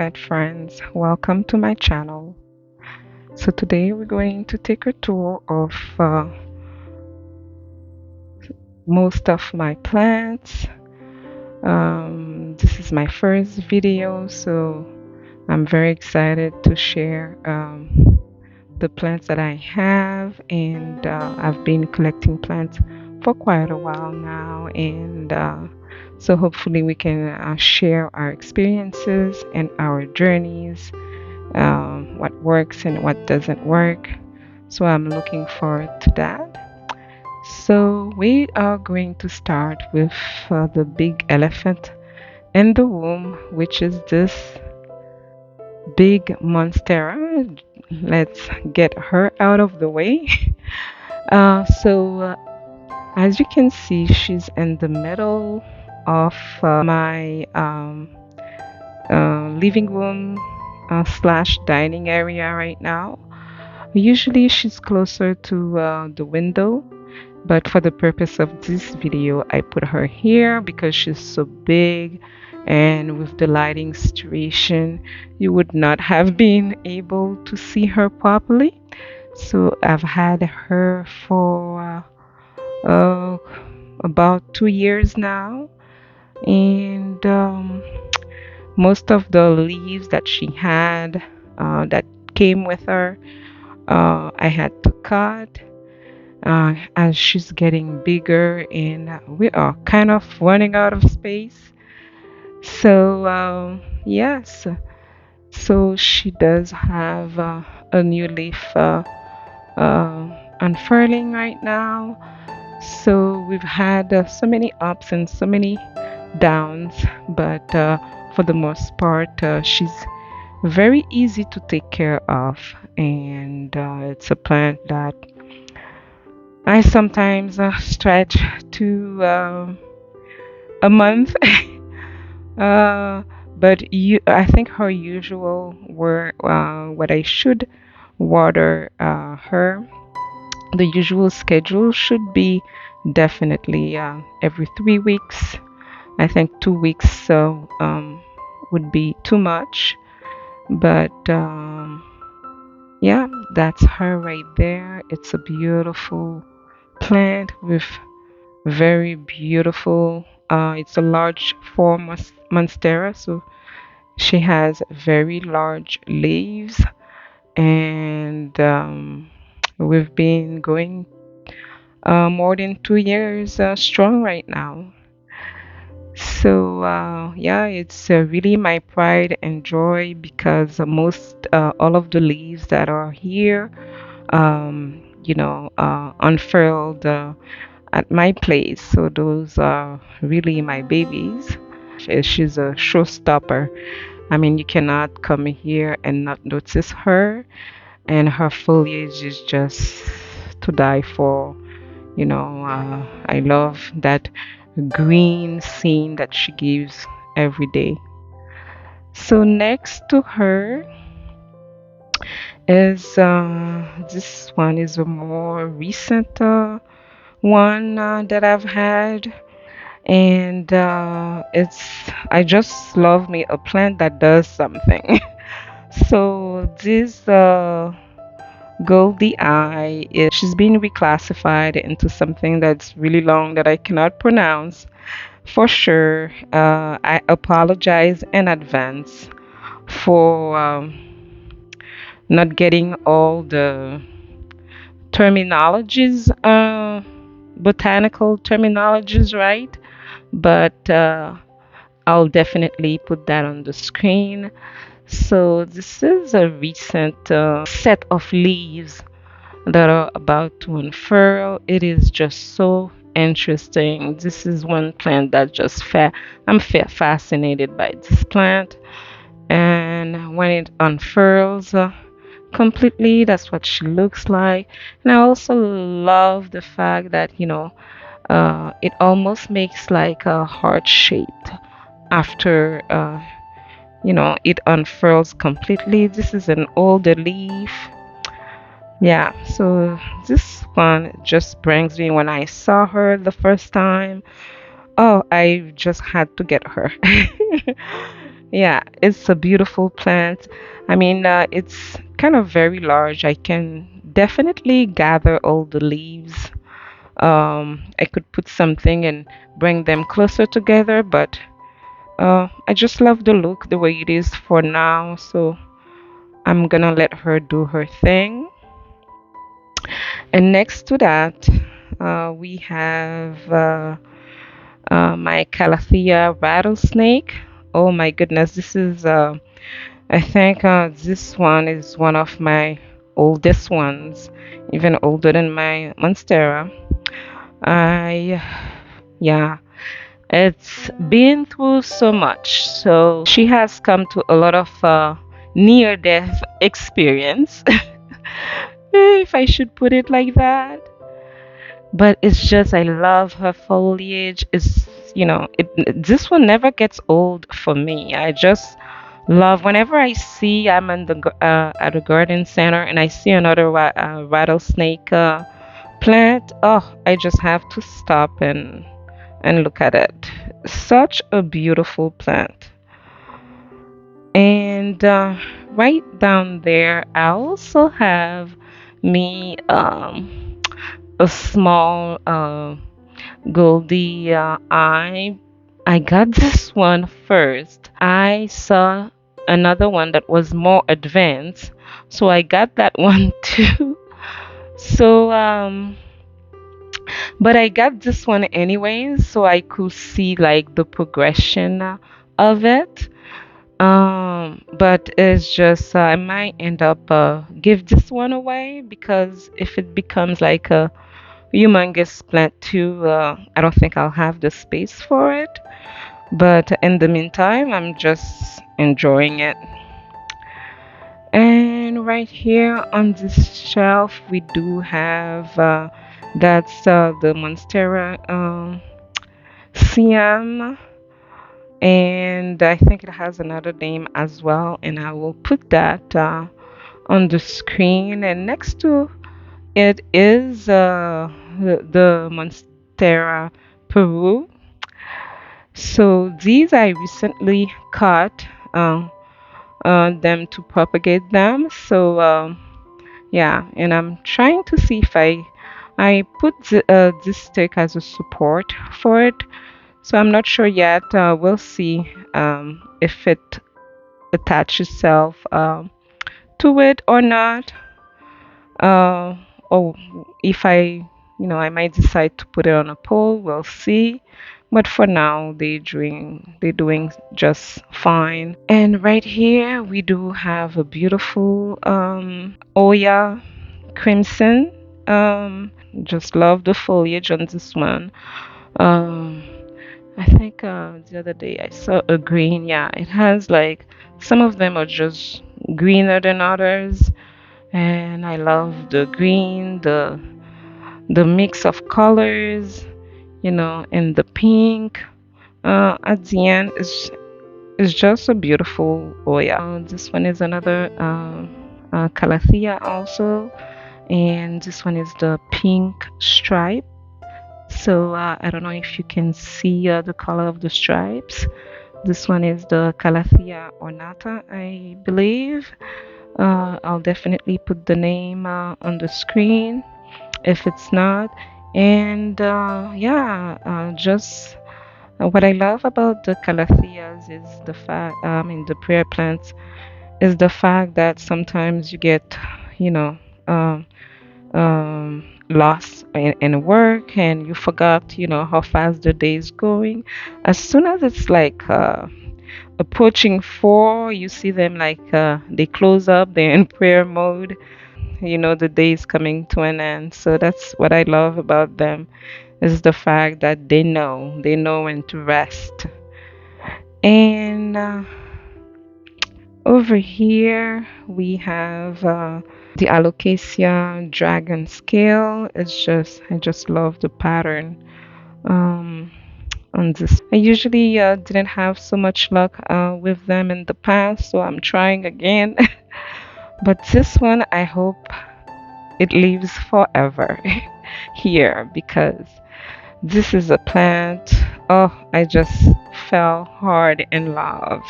pet friends, welcome to my channel. So today we're going to take a tour of most of my plants. This is my first video, so I'm very excited to share the plants that I have, and I've been collecting plants for quite a while now, and so hopefully we can share our experiences and our journeys, what works and what doesn't work. So I'm looking forward to that. So we are going to start with the big elephant in the room, which is this big Monstera. Let's get her out of the way. So as you can see, she's in the middle of my living room slash dining area right now. Usually she's closer to the window, but for the purpose of this video, I put her here because she's so big, and with the lighting situation, you would not have been able to see her properly. So I've had her for about 2 years now, and most of the leaves that she had that came with her, I had to cut as she's getting bigger, and we are kind of running out of space. So, yes, so she does have a new leaf unfurling right now. So we've had so many ups and so many downs, but for the most part, she's very easy to take care of, and it's a plant that I sometimes stretch to a month. uh, but I think her usual were what I should water her. The usual schedule should be definitely every 3 weeks. I think 2 weeks would be too much, but yeah, that's her right there. It's a beautiful plant with very beautiful. It's a large form of Monstera, so she has very large leaves, and we've been going more than 2 years strong right now. So yeah, it's really my pride and joy because most all of the leaves that are here, unfurled at my place. So those are really my babies. She's a showstopper. I mean, you cannot come here and not notice her, and her foliage is just to die for. I love that green scene that she gives every day. So next to her is this one is a more recent one that I've had, and it's I just love me a plant that does something. So this Goldie Eye she's been reclassified into something that's really long that I cannot pronounce for sure. I apologize in advance for not getting all the terminologies, botanical terminologies right, but I'll definitely put that on the screen. So this is a recent set of leaves that are about to unfurl. It is just so interesting. This is one plant that just I'm fascinated by this plant, and when it unfurls completely, that's what she looks like. And I also love the fact that it almost makes like a heart shape after it unfurls completely. This is an older leaf. Yeah, so this one just brings me when I saw her the first time. Oh, I just had to get her. Yeah, it's a beautiful plant. I mean, it's kind of very large. I can definitely gather all the leaves. I could put something and bring them closer together, but I just love the look the way it is for now. So I'm gonna let her do her thing. And next to that, we have my Calathea rattlesnake. Oh my goodness, this is I think this one is one of my oldest ones, even older than my Monstera. I, yeah, it's been through so much. So she has come to a lot of near death experience, if I should put it like that. But it's just, I love her foliage. This one never gets old for me. I just love whenever I see I'm in at a garden center and I see another rattlesnake plant. Oh, I just have to stop and look at it. Such a beautiful plant. And right down there, I also have me a small Goldie. I got this one first. I saw another one that was more advanced, so I got that one too. So but I got this one anyways, so I could see like the progression of it. But it's just I might end up give this one away because if it becomes like a humongous plant too, I don't think I'll have the space for it. But in the meantime, I'm just enjoying it. And right here on this shelf, we do have that's the Monstera Siam, and I think it has another name as well. And I will put that on the screen. And next to it is the Monstera Peru. So these I recently caught them to propagate them. So yeah, and I'm trying to see if I put this stick as a support for it. So I'm not sure yet. We'll see if it attaches itself to it or not. Uh, or if I might decide to put it on a pole. We'll see. But for now, they're doing just fine. And right here, we do have a beautiful Oya Crimson. Just love the foliage on this one. Um, I think the other day I saw a green. Yeah, it has like some of them are just greener than others, and I love the green, the mix of colors, and the pink. At the end, it's just a beautiful Oya. This one is another Calathea also, and this one is the pink stripe. So I don't know if you can see the color of the stripes. This one is the Calathea ornata, I believe. I'll definitely put the name on the screen if it's not. And yeah, just what I love about the calatheas is the fact, I mean, the prayer plants, is the fact that sometimes you get, you know, um, lost in work and you forgot, how fast the day is going. As soon as it's like approaching 4, you see them like they close up, they're in prayer mode. The day is coming to an end. So that's what I love about them is the fact that they know when to rest. And over here we have the alocasia dragon scale. I just love the pattern on this. I usually didn't have so much luck with them in the past, so I'm trying again. But this one, I hope it lives forever here because this is a plant. Oh, I just fell hard in love.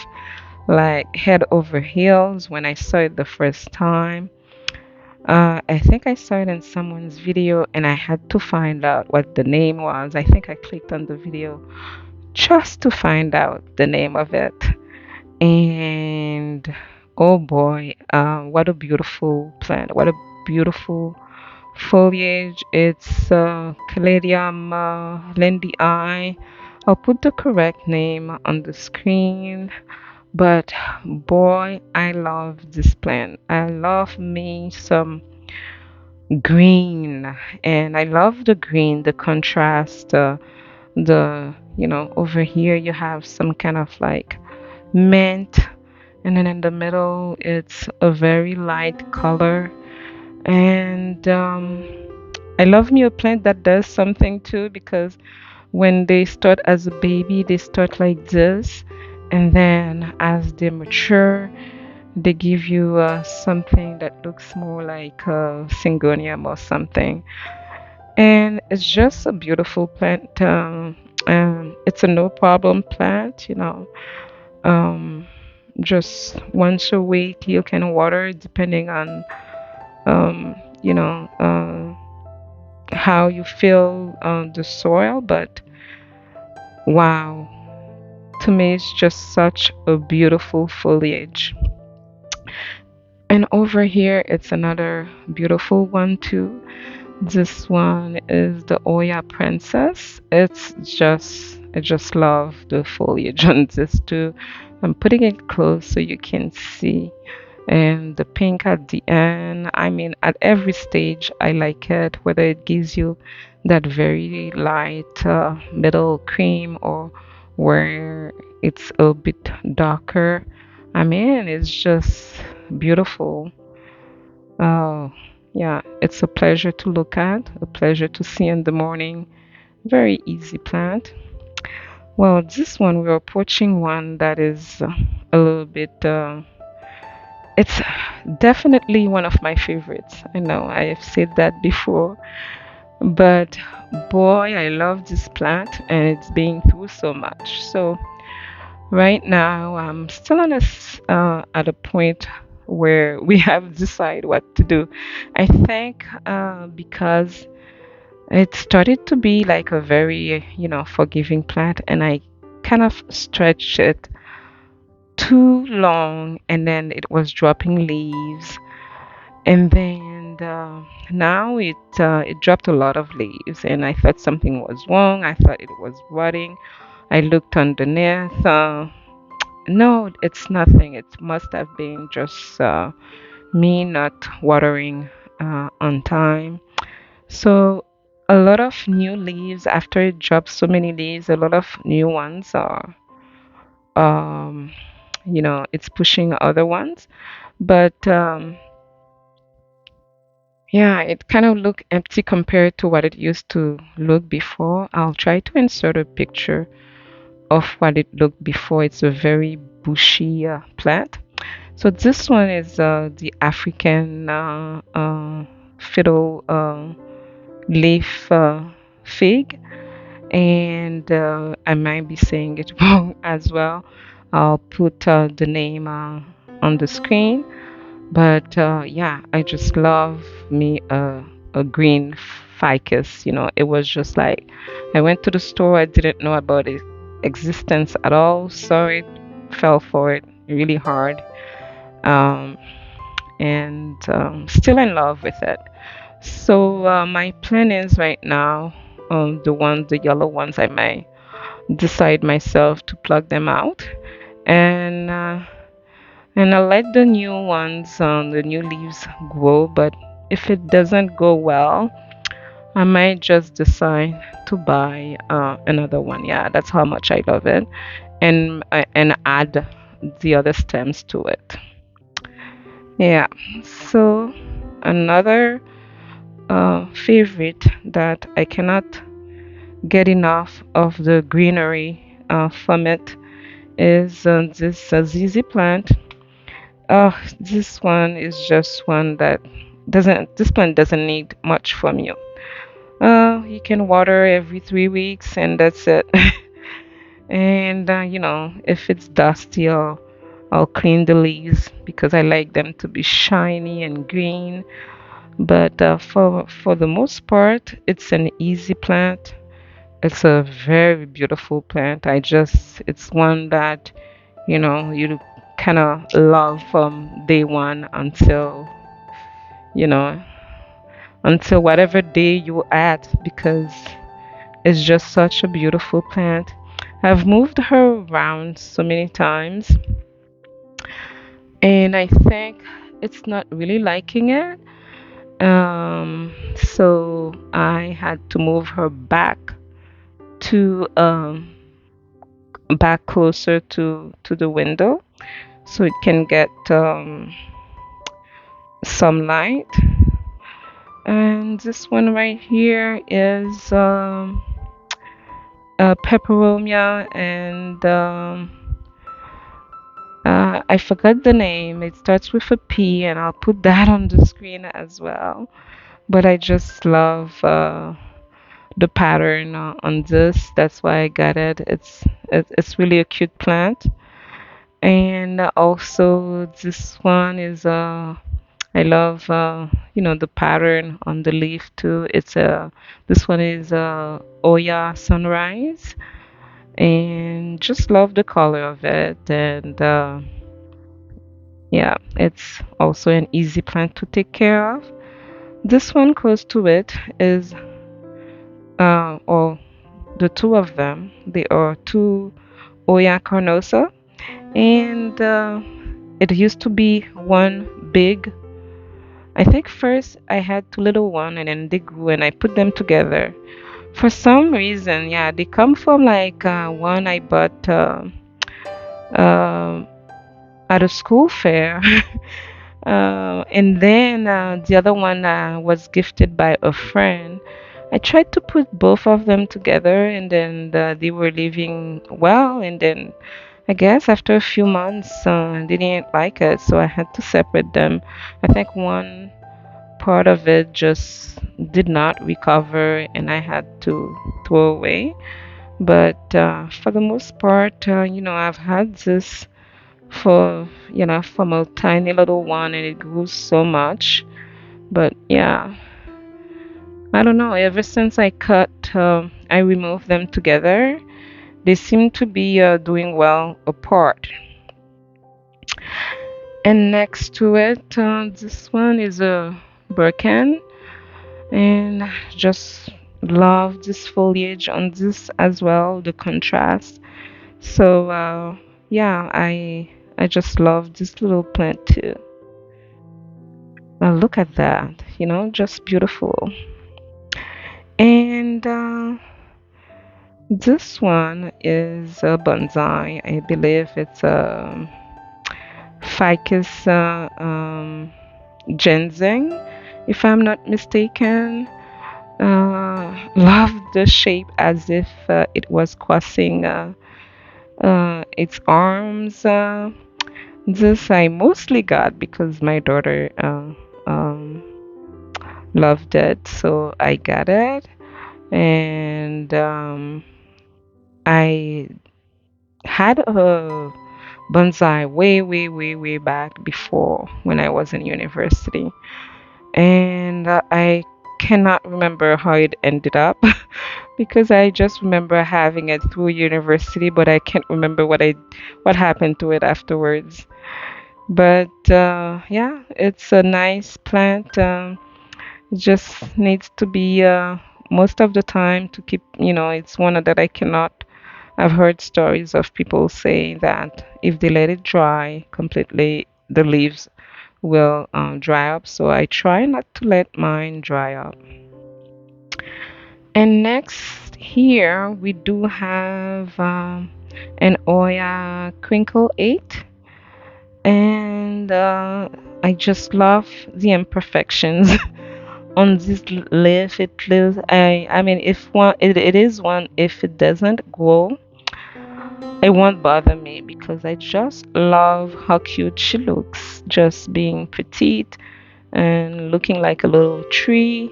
like head over heels when I saw it the first time. I think I saw it in someone's video and I had to find out what the name was. I think I clicked on the video just to find out the name of it. And oh boy, what a beautiful plant. What a beautiful foliage. It's Caladium lindii. I'll put the correct name on the screen. But boy, I love this plant. I love me some green, and I love the green, the contrast. Over here you have some kind of like mint, and then in the middle it's a very light color. And I love me a plant that does something too, because when they start as a baby, they start like this, and then as they mature, they give you something that looks more like syngonium or something. And it's just a beautiful plant. It's a no problem plant. Um, just once a week you can water depending on um, you know how you feel the soil. But wow, to me it's just such a beautiful foliage. And over here it's another beautiful one too. This one is the Oya Princess. I just love the foliage on this too. I'm putting it close so you can see. And the pink at the end, I mean, at every stage, I like it, whether it gives you that very light middle cream or where it's a bit darker. I mean, it's just beautiful. Oh, yeah, it's a pleasure to look at, a pleasure to see in the morning. Very easy plant. Well, this one we're approaching one that is a little bit. It's definitely one of my favorites. I know I have said that before, but boy, I love this plant and it's been through so much. So right now, I'm still at a point where we have decided what to do. I think because it started to be like a very, forgiving plant, and I kind of stretched it too long, and then it was dropping leaves, and then now it dropped a lot of leaves, and I thought something was wrong. I thought it was rotting. I looked underneath. No, it's nothing. It must have been just me not watering on time. So a lot of new leaves after it drops so many leaves. A lot of new ones are, um, it's pushing other ones. But yeah, it kind of look empty compared to what it used to look before. I'll try to insert a picture of what it looked before. It's a very bushy plant. So this one is the African fiddle leaf fig, and I might be saying it wrong as well. I'll put the name on the screen. But yeah, I just love me a green ficus. It was just like I went to the store. I didn't know about its existence at all. Saw it, fell for it really hard, um, and still in love with it. So my plan is right now, the yellow ones, I might decide myself to plug them out, and I'll let the new ones, the new leaves grow. But if it doesn't go well, I might just decide to buy another one. Yeah, that's how much I love it, and add the other stems to it. Yeah. So another favorite that I cannot get enough of the greenery from it is this ZZ plant. This one is just one that this plant doesn't need much from you. You can water every 3 weeks and that's it. And if it's dusty or I'll clean the leaves because I like them to be shiny and green. But for the most part, it's an easy plant. It's a very beautiful plant. It's one that, you kind of love from day one you know, until whatever day you at because it's just such a beautiful plant. I've moved her around so many times and I think it's not really liking it. So I had to move her to back closer to the window so it can get some light. And this one right here is peperomia and I forgot the name. It starts with a P, and I'll put that on the screen as well. But I just love the pattern on this. That's why I got it. It's really a cute plant. And also this one is I love the pattern on the leaf too. It's a This one is Oya Sunrise, and just love the color of it. And yeah, it's also an easy plant to take care of. This one close to it is or the two of them. They are two Oya Carnosa, and it used to be one big. I think first I had two little one, and then they grew, and I put them together. For some reason, yeah, they come from like one I bought uh, at a school fair. And then the other one was gifted by a friend. I tried to put both of them together, and then they were living well. And then I guess after a few months, they didn't like it, so I had to separate them. I think one part of it just did not recover, and I had to throw away. But for the most part, I've had this from a tiny little one, and it grew so much. But yeah, I don't know. Ever since I removed them together, they seem to be doing well apart. And next to it, this one is a Birkin, and just love this foliage on this as well, the contrast. So yeah, I just love this little plant too. Now look at that, just beautiful. And this one is a bonsai. I believe it's a ficus ginseng, if I'm not mistaken. Love the shape as if it was crossing its arms. This I mostly got because my daughter loved it, so I got it. And I had a bonsai way, way, way, way back before when I was in university. And I cannot remember how it ended up because I just remember having it through university, but I can't remember what happened to it afterwards. But yeah, it's a nice plant. It just needs to be most of the time to keep, it's one that I cannot. I've heard stories of people saying that if they let it dry completely, the leaves will dry up. So I try not to let mine dry up. And next here we do have an Oya Crinkle 8. And I just love the imperfections on this leaf. I mean, if it is one, if it doesn't grow, it won't bother me because I just love how cute she looks, just being petite and looking like a little tree.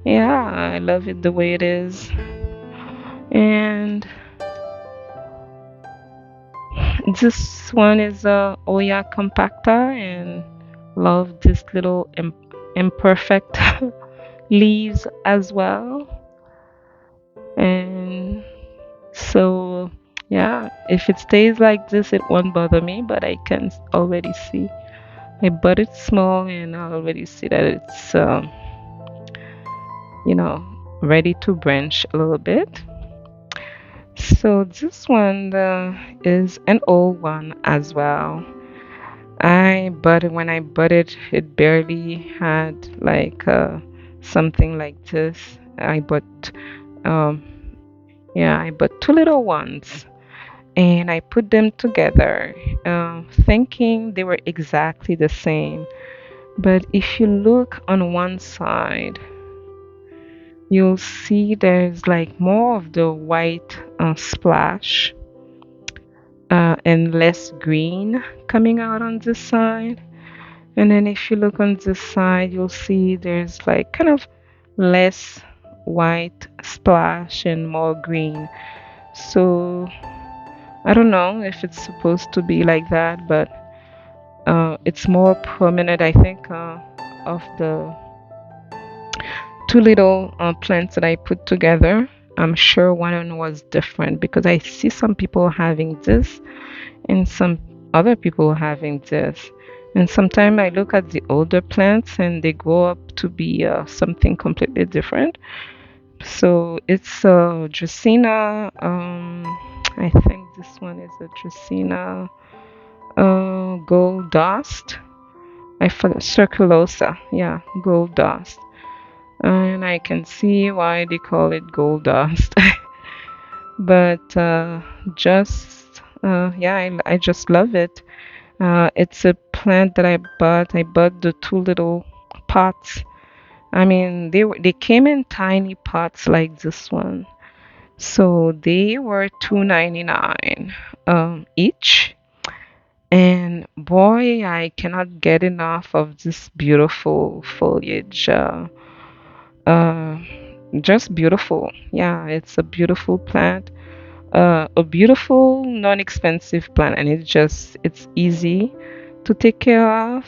Yeah, I love it the way it is. And This one is a Oya compacta, and love this little imperfect leaves as well. And so, yeah, if it stays like this, it won't bother me, but I can already see. I bud it small, and I already see that it's, you know, ready to branch a little bit. So this one is an old one as well. I bought it when I bought it. It barely had like something like this. Um, yeah, I bought two little ones, and I put them together, thinking they were exactly the same. But if you look on one side, you'll see there's like more of the white splash and less green coming out on this side. And then if you look on this side, you'll see there's like kind of less white splash and more green. So I don't know if it's supposed to be like that, but it's more prominent, I think, of the two little plants that I put together. I'm sure one was different because I see some people having this and some other people having this. And sometimes I look at the older plants and they grow up to be something completely different. So it's Dracaena. I think this one is a Dracaena gold dust. I forgot circulosa. Yeah, gold dust. And I can see why they call it gold dust. But yeah, I just love it. It's a plant that I bought. I bought the two little pots. I mean, they came in tiny pots like this one. So they were 2.99 each. And boy, I cannot get enough of this beautiful foliage. Uh, just beautiful. Yeah, it's a beautiful plant. A beautiful, non-expensive plant, and it's easy to take care of.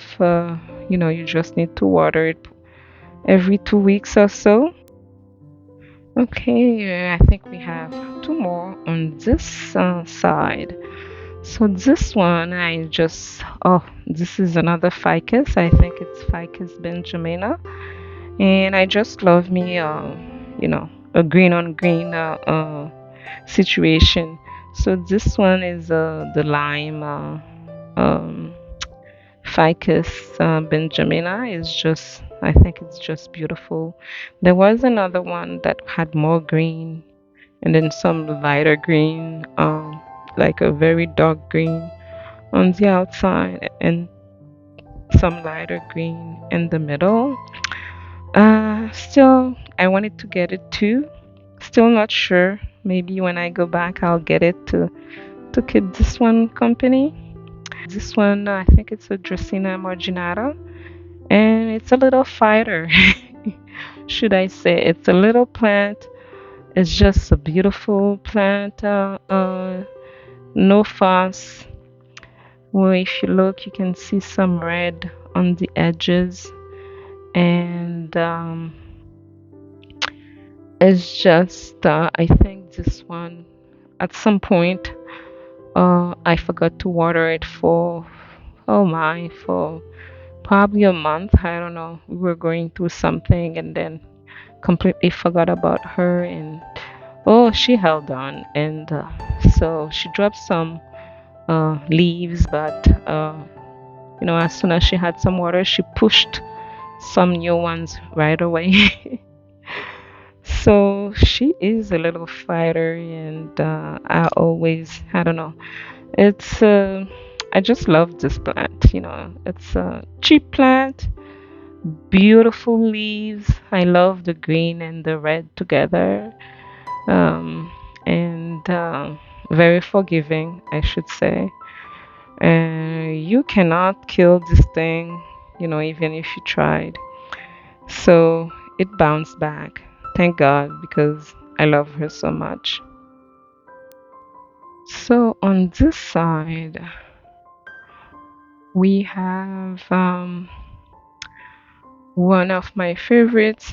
You just need to water it every 2 weeks or so. Okay, I think we have two more on this side. So this one, this is another ficus. I think it's Ficus benjamina, and I just love me, a green on green situation. So this one is the lime um, Ficus benjamina is just I think it's just beautiful. There was another one that had more green and then some lighter green, like a very dark green on the outside and some lighter green in the middle. Still, I wanted to get it too. Still not sure. Maybe when I go back, I'll get it to keep this one company. This one, I think it's a Dracaena marginata, and it's a little fighter. Should I say? It's a little plant. It's just a beautiful plant. No fuss. Well, if you look, you can see some red on the edges, and it's just. I think this one, at some point, I forgot to water it for. Oh my, for probably a month. I don't know. We were going through something and then completely forgot about her. And oh, she held on. And so she dropped some leaves, but as soon as she had some water, she pushed some new ones right away. So she is a little fighter, and I don't know. It's, I just love this plant. It's a cheap plant, beautiful leaves. I love the green and the red together. And very forgiving, I should say. You cannot kill this thing, even if you tried. So it bounced back. Thank God, because I love her so much. So on this side, we have one of my favorites,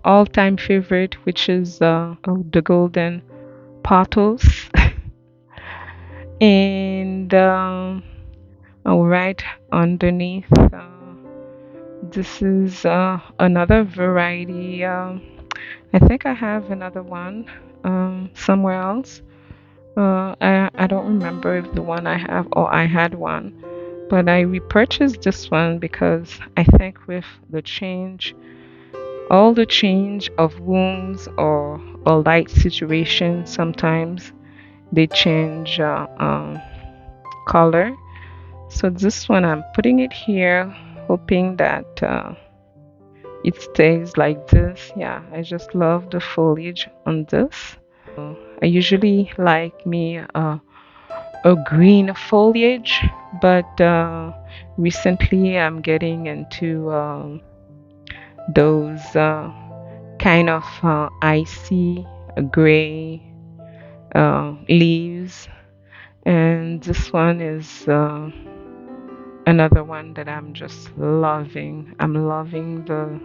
all-time favorite, which is the golden pothos. And right underneath, this is another variety. I think I have another one somewhere else. I don't remember if the one I have or I had one, but I repurchased this one because I think with the change, all the change of wounds or a light situation, sometimes they change color. So this one, I'm putting it here, hoping that it stays like this. Yeah, I just love the foliage on this. I usually like me a green foliage, but recently I'm getting into those kind of icy gray leaves, and this one is another one that I'm just loving. I'm loving the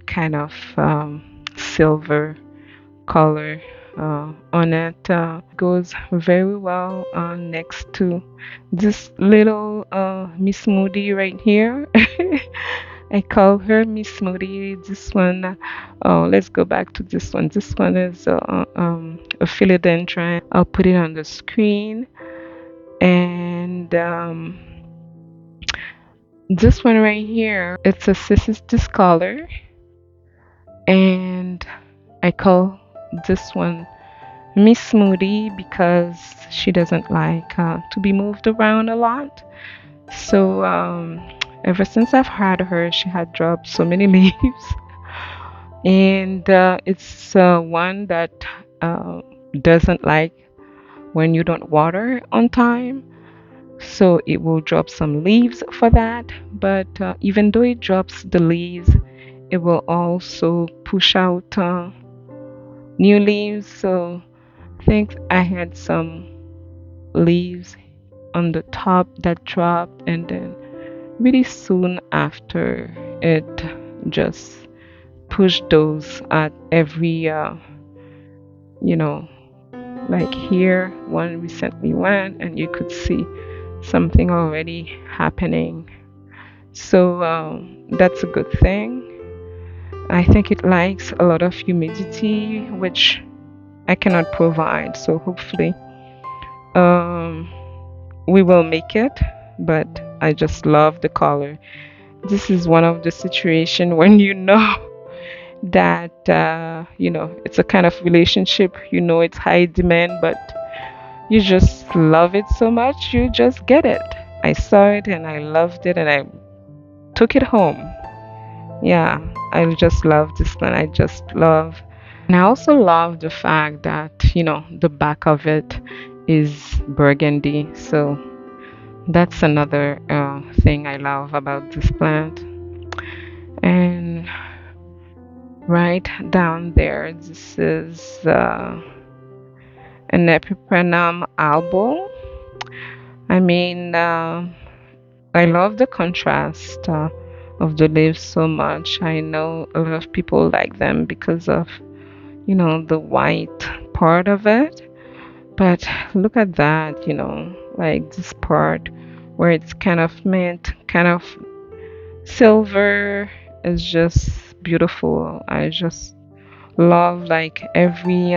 kind of silver color on it. Goes very well next to this little Miss Moody right here. I call her Miss Moody. This one, oh, let's go back to this one. This one is a philodendron. I'll put it on the screen. And this one right here, it's a cistus color. And I call this one Miss Moody because she doesn't like to be moved around a lot. So ever since I've had her, she had dropped so many leaves, and it's one that uh, doesn't like when you don't water on time. So it will drop some leaves for that. But even though it drops the leaves, it will also push out new leaves. So I think I had some leaves on the top that dropped, and then really soon after it just pushed those at every you know like here one recently went and you could see something already happening. So that's a good thing. I think it likes a lot of humidity, which I cannot provide, so hopefully um we will make it. But I just love the color. This is one of the situation when you know that it's a kind of relationship, it's high demand, but you just love it so much you just get it. I saw it and I loved it and I took it home. Yeah, I just love this one. I just love, and I also love the fact that the back of it is burgundy. So that's another thing I love about this plant. And right down there, this is an Epiprenum albo. I mean, I love the contrast of the leaves so much. I know a lot of people like them because of, the white part of it. But look at that, like this part where it's kind of mint, kind of silver is just beautiful. I just love like every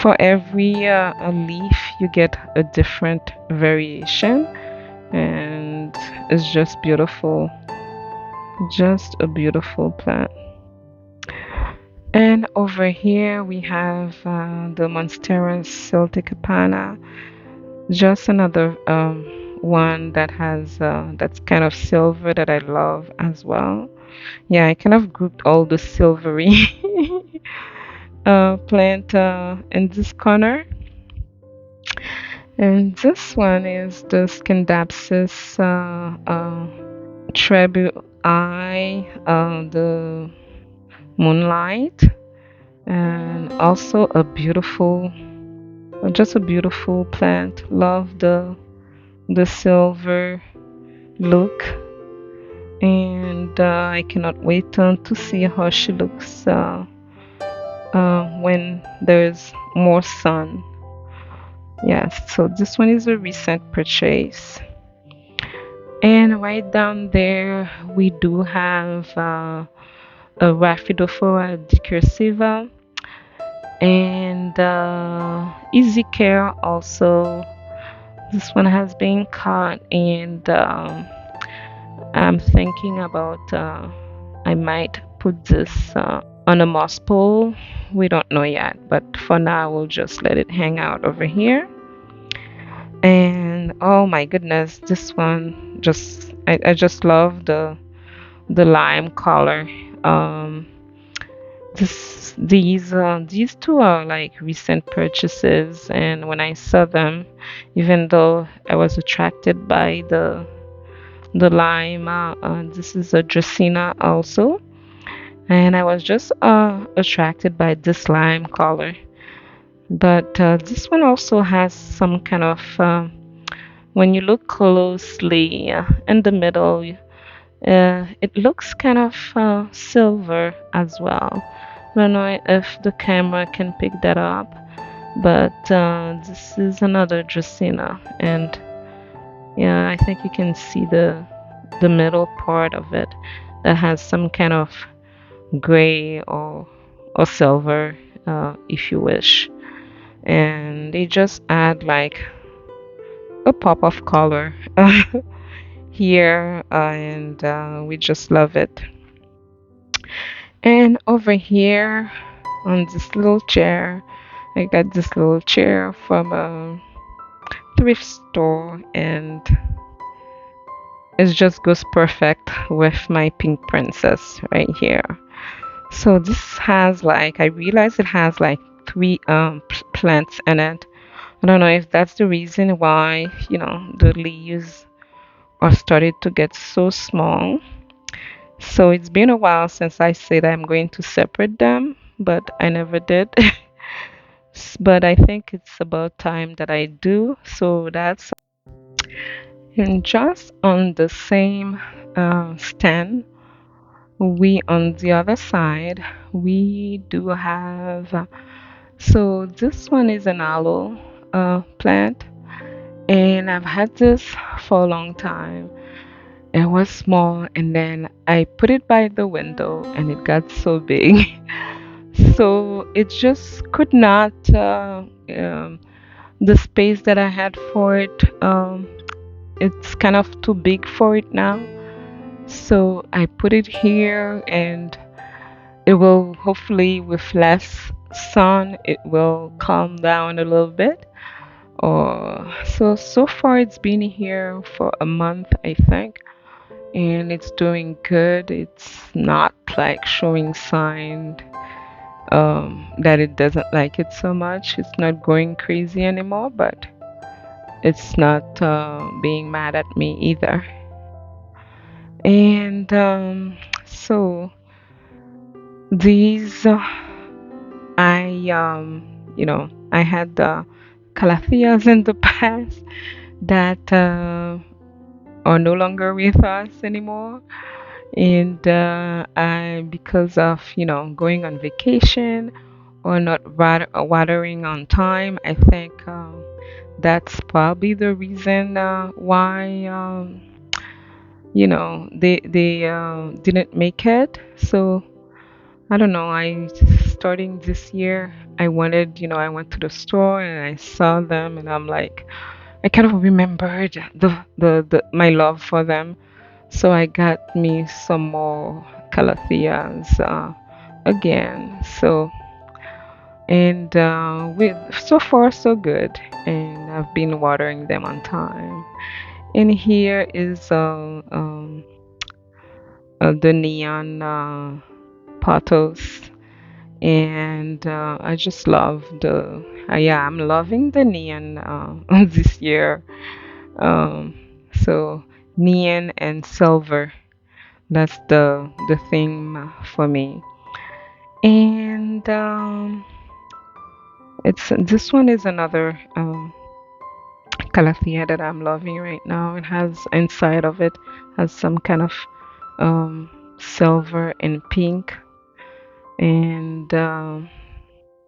for every leaf you get a different variation, and it's just beautiful, just a beautiful plant. And over here we have the Monstera silticapana, just another one that has that's kind of silver that I love as well. Yeah, I kind of grouped all the silvery plant in this corner. And this one is the Scindapsus trebu the moonlight. and also a beautiful, just a beautiful plant. Love the silver look, and I cannot wait to see how she looks when there's more sun. Yes, so this one is a recent purchase. And right down there, we do have a Rhaphidophora decursiva and Easy Care also. This one has been cut, and I'm thinking about I might put this on a moss pole. We don't know yet, but for now, we'll just let it hang out over here. And oh my goodness, this one just I just love the lime color. Um, these two are like recent purchases, and when I saw them, even though I was attracted by the lime, this is a Dracaena also, and I was just attracted by this lime color. But this one also has some kind of when you look closely in the middle, it looks kind of silver as well. I don't know if the camera can pick that up, but this is another Dracaena, and yeah, I think you can see the middle part of it that has some kind of gray or silver, if you wish, and they just add like a pop of color here, and we just love it. And over here on this little chair, I got this little chair from a thrift store, and it just goes perfect with my pink princess right here. So this has like, I realize it has like three plants in it. I don't know if that's the reason why, the leaves are started to get so small. So it's been a while since I said I'm going to separate them, but I never did. But I think it's about time that I do. So that's and just on the same stand, we on the other side, we do have. So this one is an aloe plant, and I've had this for a long time. It was small, and then I put it by the window, and it got so big. So it just could not, the space that I had for it, it's kind of too big for it now. So I put it here, and it will hopefully, with less sun, it will calm down a little bit. Or so far it's been here for a month, I think, and it's doing good. It's not like showing sign that it doesn't like it so much. It's not going crazy anymore, but it's not being mad at me either. And so these, I had the calatheas in the past that are no longer with us anymore. And I, because of going on vacation or not watering on time, I think that's probably the reason why they didn't make it. So I don't know. I starting this year, I went to the store and I saw them, and I'm like, I kind of remembered the my love for them. So I got me some more calatheas again. So and with so far so good, and I've been watering them on time. And here is the neon pothos, and I just love yeah, I'm loving the neon this year. So neon and silver, that's the theme for me. And And it's this one is another calathea that I'm loving right now. It has inside of it has some kind of silver and pink, and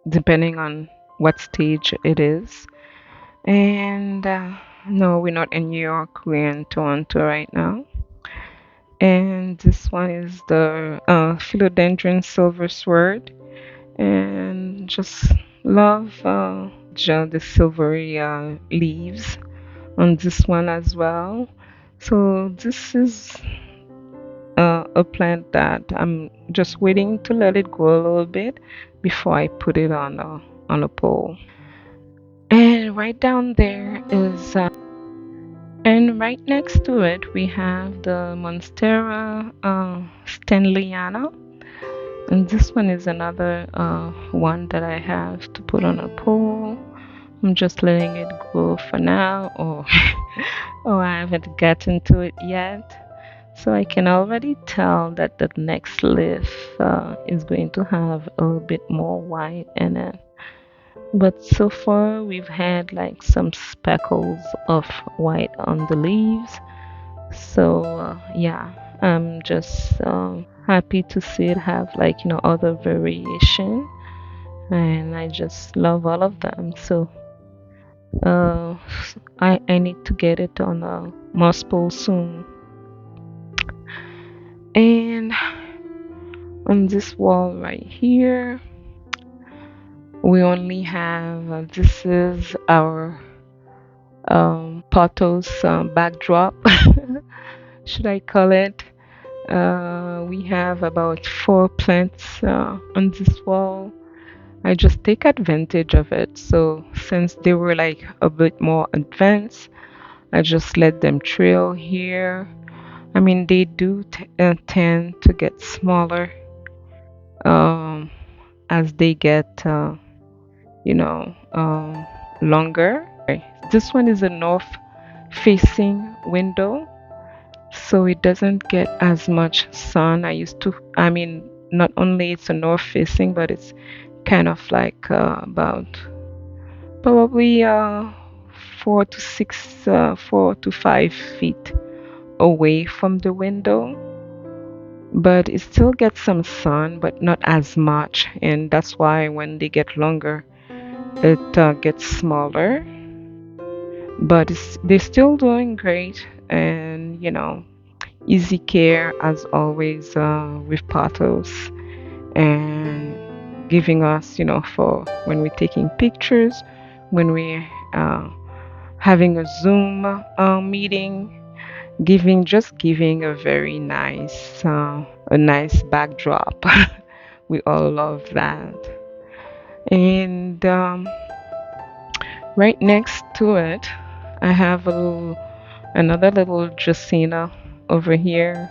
depending on what stage it is. And no, we're not in New York. We're in Toronto right now. And this one is the philodendron silver sword, and just love the silvery leaves on this one as well. So this is a plant that I'm just waiting to let it grow a little bit before I put it on a pole. And right down there is, and right next to it we have the Monstera Stanleyana, and this one is another one that I have to put on a pole. I'm just letting it grow for now, or or I haven't gotten to it yet. So I can already tell that the next leaf is going to have a little bit more white in it. But so far we've had like some speckles of white on the leaves. So yeah, I'm just happy to see it have like other variation, and I just love all of them. So uh, I need to get it on a moss pole soon. And on this wall right here, we only have this is our Portos backdrop, should I call it? We have about four plants on this wall. I just take advantage of it. So since they were like a bit more advanced, I just let them trail here. I mean, they do tend to get smaller um, as they get, you know, longer. This one is a north facing window, so it doesn't get as much sun. I mean, not only it's a north facing, but it's kind of like about probably 4 to 5 feet away from the window, but it still gets some sun, but not as much, and that's why when they get longer, it gets smaller. But they're still doing great, and easy care as always with Pathos, and giving us, for when we're taking pictures, when we're having a Zoom meeting, giving a nice backdrop. We all love that. And right next to it, I have another little Jacina over here.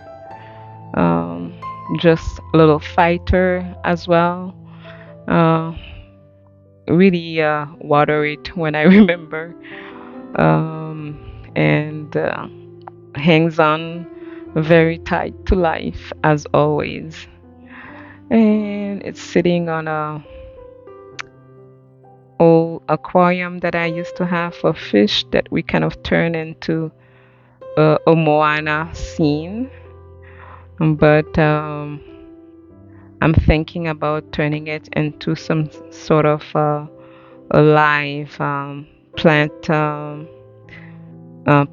Um, just a little fighter as well. Uh, really water it when I remember. And hangs on very tight to life as always. And it's sitting on a old aquarium that I used to have for fish that we kind of turn into a Moana scene. But I'm thinking about turning it into some sort of a live plant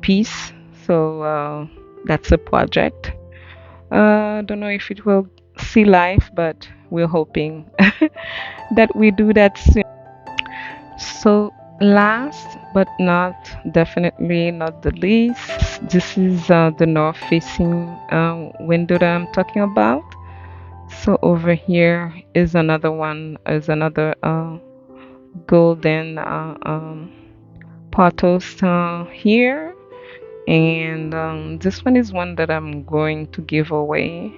piece. So that's a project. Don't know if it will see life, but we're hoping that we do that soon. So, last but not definitely not the least, this is the north facing window that I'm talking about. So, over here is another golden pothos here. And this one is one that I'm going to give away.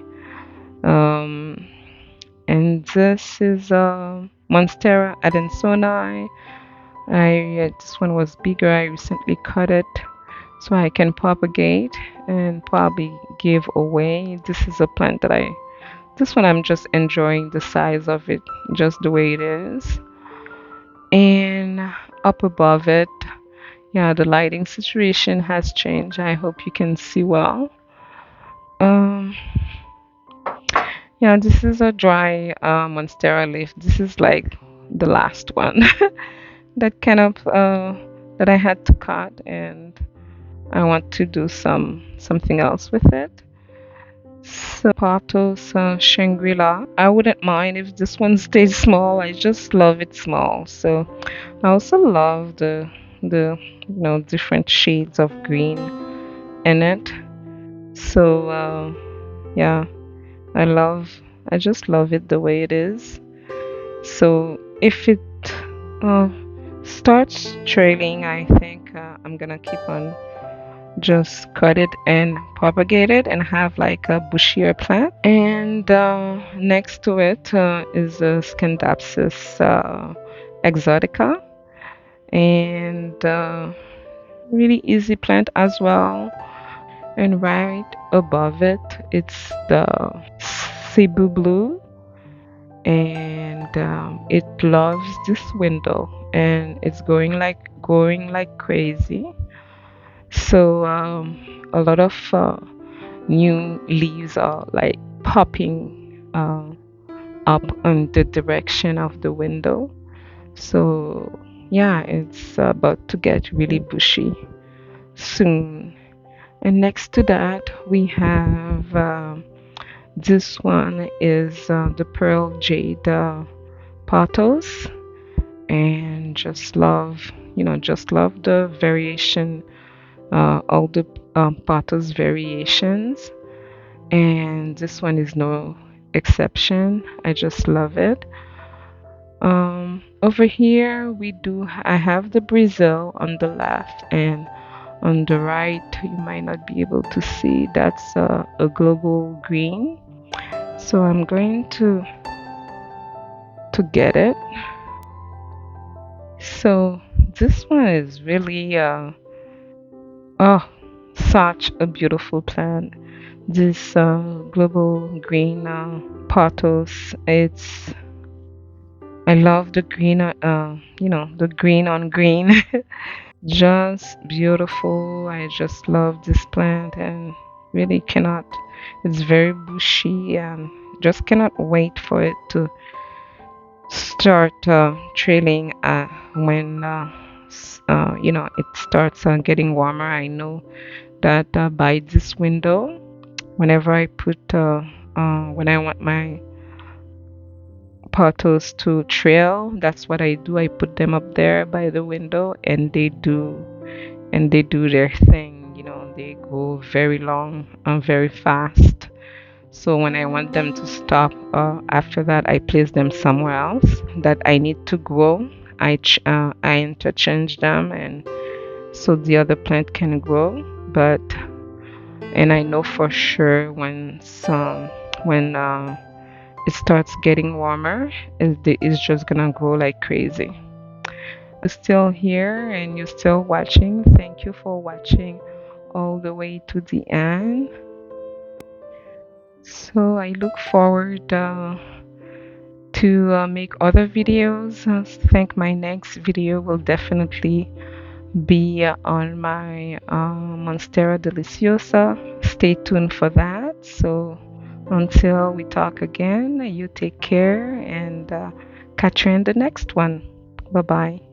Um, and this is Monstera adansonii. This one was bigger. I recently cut it so I can propagate and probably give away. This is a plant that I This one I'm just enjoying the size of it, just the way it is. And up above it, yeah, the lighting situation has changed. I hope you can see well. Um, yeah, this is a dry Monstera leaf. This is like the last one that kind of that I had to cut, and I want to do something else with it. So Patos Shangri-La. I wouldn't mind if this one stays small. I just love it small. So I also love the different shades of green in it. So yeah, I just love it the way it is. So if it uh, starts trailing, I think I'm gonna keep on just cut it and propagate it and have like a bushier plant. And next to it is a Scandapsis exotica, and really easy plant as well. And right above it, it's the Cebu Blue, and it loves this window, and it's growing like crazy. So a lot of new leaves are like popping up in the direction of the window. So yeah, it's about to get really bushy soon. And next to that, we have this one is the pearl jade pothos, and just love the variation, all the pothos variations, and this one is no exception. I just love it. Over here I have the Brazil on the left, and on the right you might not be able to see, that's a global green. So I'm going to get it. So this one is really oh, such a beautiful plant. This global green pothos. I love the green, the green on green. Just beautiful. I just love this plant and really cannot. It's very bushy and just cannot wait for it to start trailing when it starts getting warmer. I know that by this window, whenever I put when I want my pottles to trail, that's what I do. I put them up there by the window, and they do their thing. They go very long and very fast. So when I want them to stop, after that, I place them somewhere else that I need to grow. I interchange them, and so the other plant can grow. But and I know for sure when it starts getting warmer, it's just gonna grow like crazy. Still here and you're still watching, thank you for watching all the way to the end. So I look forward to make other videos. Think my next video will definitely be on my Monstera deliciosa. Stay tuned for that. So until we talk again, you take care, and catch you in the next one. Bye bye.